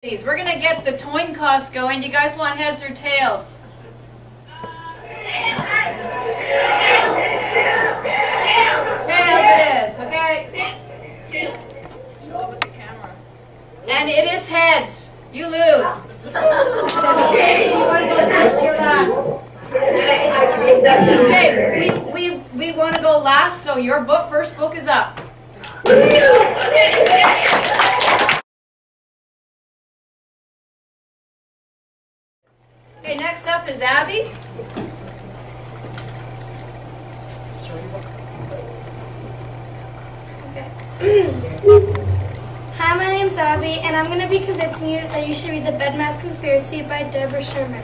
We're going to get the coin toss going. Do you guys want heads or tails? Tails it is, okay? Show with the camera. And it is heads. You lose. Okay, you want to go first or last? Okay, we want to go last, so your first book is up. Okay, next up is Abby. Hi, my name's Abby, and I'm going to be convincing you that you should read The Bedmask Conspiracy by Deborah Sherman.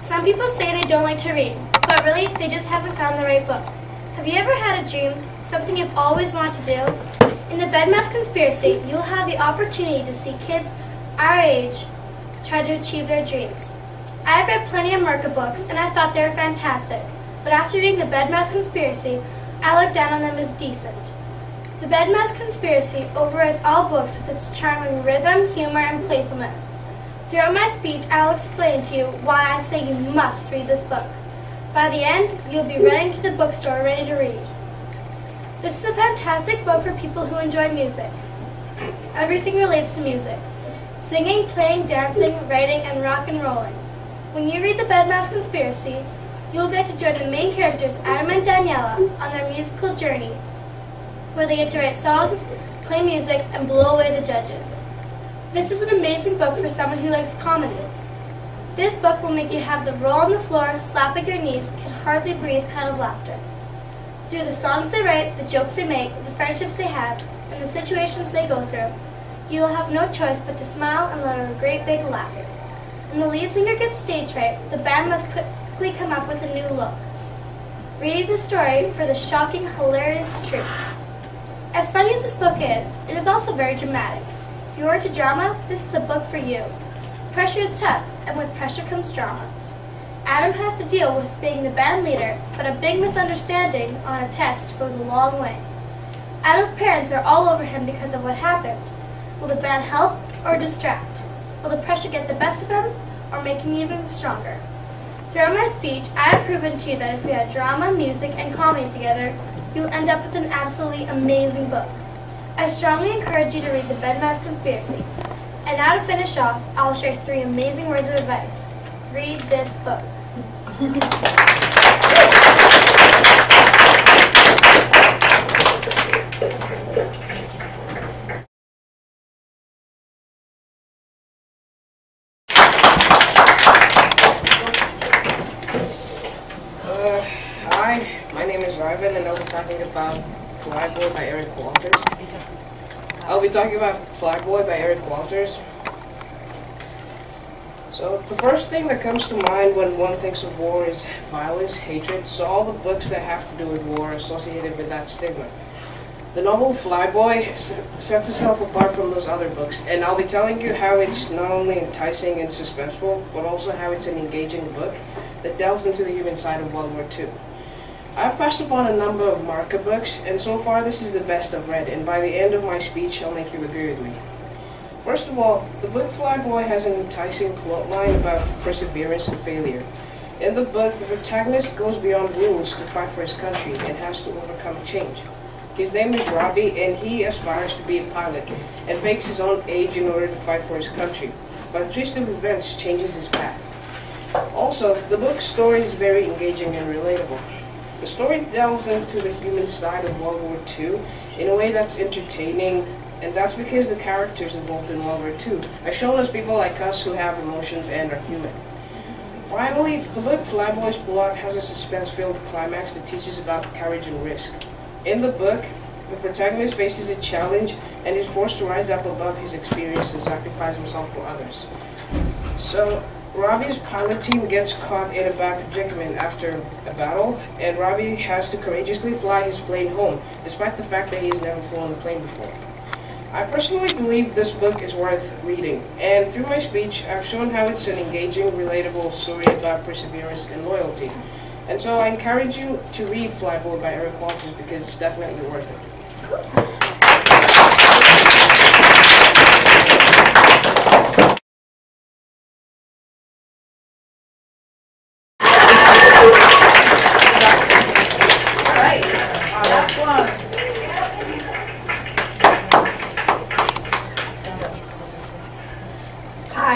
Some people say they don't like to read, but really, they just haven't found the right book. Have you ever had a dream, something you've always wanted to do? In The Bedmask Conspiracy, you'll have the opportunity to see kids our age try to achieve their dreams. I've read plenty of Merca books, and I thought they were fantastic, but after reading The Bedmask Conspiracy, I looked down on them as decent. The Bedmask Conspiracy overrides all books with its charming rhythm, humor, and playfulness. Throughout my speech, I'll explain to you why I say you must read this book. By the end, you'll be running to the bookstore ready to read. This is a fantastic book for people who enjoy music. Everything relates to music. Singing, playing, dancing, writing, and rock and rolling. When you read The Bedmask Conspiracy, you'll get to join the main characters, Adam and Daniela, on their musical journey, where they get to write songs, play music, and blow away the judges. This is an amazing book for someone who likes comedy. This book will make you have the roll on the floor, slap at your knees, can hardly breathe kind of laughter. Through the songs they write, the jokes they make, the friendships they have, and the situations they go through, you will have no choice but to smile and let out a great big laugh. When the lead singer gets stage fright, the band must quickly come up with a new look. Read the story for the shocking, hilarious truth. As funny as this book is, it is also very dramatic. If you are into drama, this is a book for you. Pressure is tough, and with pressure comes drama. Adam has to deal with being the band leader, but a big misunderstanding on a test goes a long way. Adam's parents are all over him because of what happened. Will the band help or distract? Will the pressure get the best of him or make him even stronger? Throughout my speech, I have proven to you that if we add drama, music, and comedy together, you will end up with an absolutely amazing book. I strongly encourage you to read The Bedmask Conspiracy. And now to finish off, I will share 3 amazing words of advice. Read this book. Hi, my name is Ivan, and I'll be talking about Flyboy by Eric Walters. So the first thing that comes to mind when one thinks of war is violence, hatred, so all the books that have to do with war are associated with that stigma. The novel Flyboy sets itself apart from those other books, and I'll be telling you how it's not only enticing and suspenseful, but also how it's an engaging book that delves into the human side of World War II. I've passed upon a number of Merca books, and so far this is the best I've read, and by the end of my speech I'll make you agree with me. First of all, the book Flyboy has an enticing plotline about perseverance and failure. In the book, the protagonist goes beyond rules to fight for his country and has to overcome change. His name is Robbie, and he aspires to be a pilot and fakes his own age in order to fight for his country, but a twist of events changes his path. Also, the book's story is very engaging and relatable. The story delves into the human side of World War II in a way that's entertaining, and that's because the characters involved in World War II are shown as people like us who have emotions and are human. Finally, the book Flyboy's plot has a suspense-filled climax that teaches about courage and risk. In the book, the protagonist faces a challenge and is forced to rise up above his experience and sacrifice himself for others. So, Robbie's pilot team gets caught in a bad predicament after a battle, and Robbie has to courageously fly his plane home, despite the fact that he's never flown a plane before. I personally believe this book is worth reading, and through my speech, I've shown how it's an engaging, relatable story about perseverance and loyalty. And so I encourage you to read Flyboy by Eric Walters because it's definitely worth it.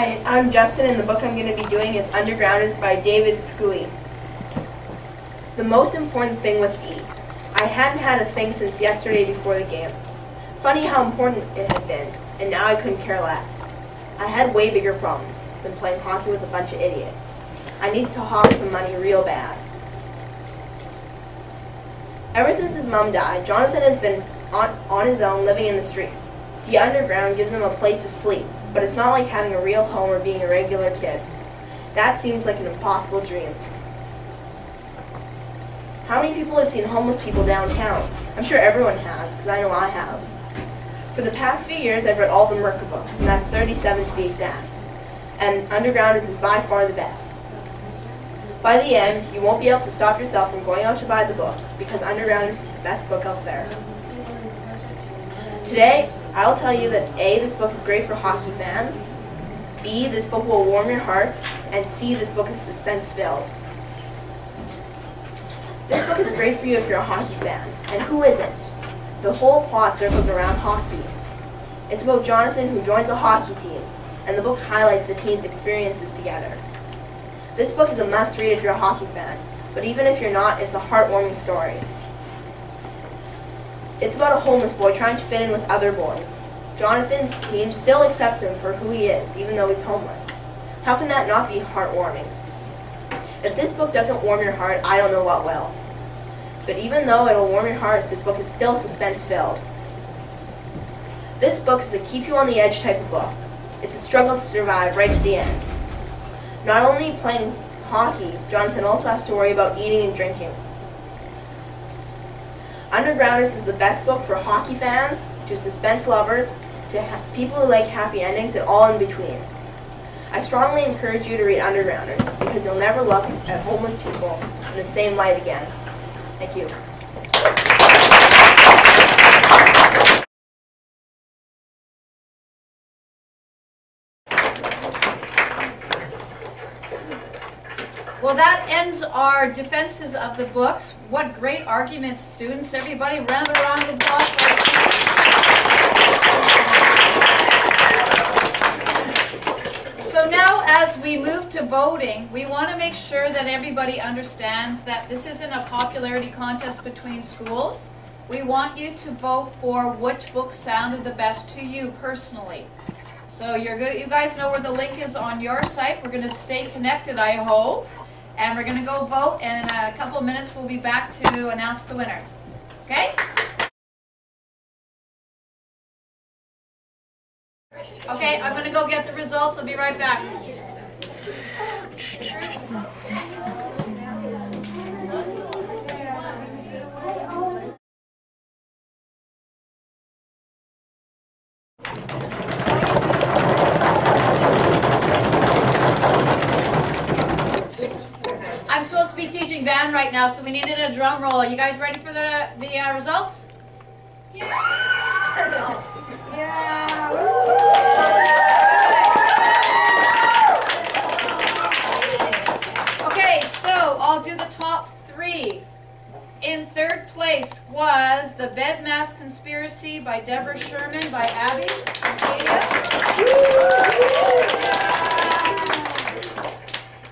Hi, I'm Justin, and the book I'm going to be doing is Undergrounders by David Scuey. The most important thing was to eat. I hadn't had a thing since yesterday before the game. Funny how important it had been, and now I couldn't care less. I had way bigger problems than playing hockey with a bunch of idiots. I needed to hawk some money real bad. Ever since his mom died, Jonathan has been on his own, living in the streets. The underground gives him a place to sleep, but it's not like having a real home or being a regular kid. That seems like an impossible dream. How many people have seen homeless people downtown? I'm sure everyone has, because I know I have. For the past few years, I've read all the Merca books, and that's 37 to be exact. And Undergrounders is by far the best. By the end, you won't be able to stop yourself from going out to buy the book, because Undergrounders is the best book out there. Today, I'll tell you that A, this book is great for hockey fans, B, this book will warm your heart, and C, this book is suspense-filled. This book is great for you if you're a hockey fan, and who isn't? The whole plot circles around hockey. It's about Jonathan who joins a hockey team, and the book highlights the team's experiences together. This book is a must-read if you're a hockey fan, but even if you're not, it's a heartwarming story. It's about a homeless boy trying to fit in with other boys. Jonathan's team still accepts him for who he is, even though he's homeless. How can that not be heartwarming? If this book doesn't warm your heart, I don't know what will. But even though it'll warm your heart, this book is still suspense-filled. This book is a keep-you-on-the-edge type of book. It's a struggle to survive right to the end. Not only playing hockey, Jonathan also has to worry about eating and drinking. Undergrounders is the best book for hockey fans, to suspense lovers, to people who like happy endings, and all in between. I strongly encourage you to read Undergrounders, because you'll never look at homeless people in the same light again. Thank you. Well, that ends our defenses of the books. What great arguments, students. Everybody, round of applause for our students. So now, as we move to voting, we want to make sure that everybody understands that this isn't a popularity contest between schools. We want you to vote for which book sounded the best to you personally. So you guys know where the link is on your site. We're going to stay connected, I hope. And we're going to go vote, and in a couple of minutes we'll be back to announce the winner. Okay? Okay, I'm going to go get the results. I'll be right back. I'm supposed to be teaching band right now, so we needed a drum roll. Are you guys ready for the results? Yeah! Yeah! Okay, so I'll do the top three. In third place was The Bedmask Conspiracy by Deborah Sherman by Abby.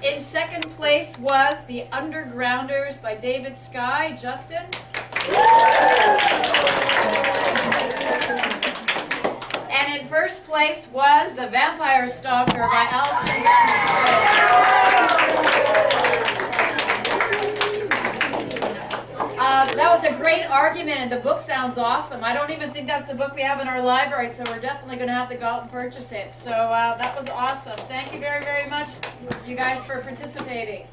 In second place was The Undergrounders by David Scuey. Justin? And in first place was The Vampire Stalker by Alison That was a great argument, and the book sounds awesome. I don't even think that's a book we have in our library, so we're definitely going to have to go out and purchase it. So that was awesome. Thank you very, very much, you guys, for participating.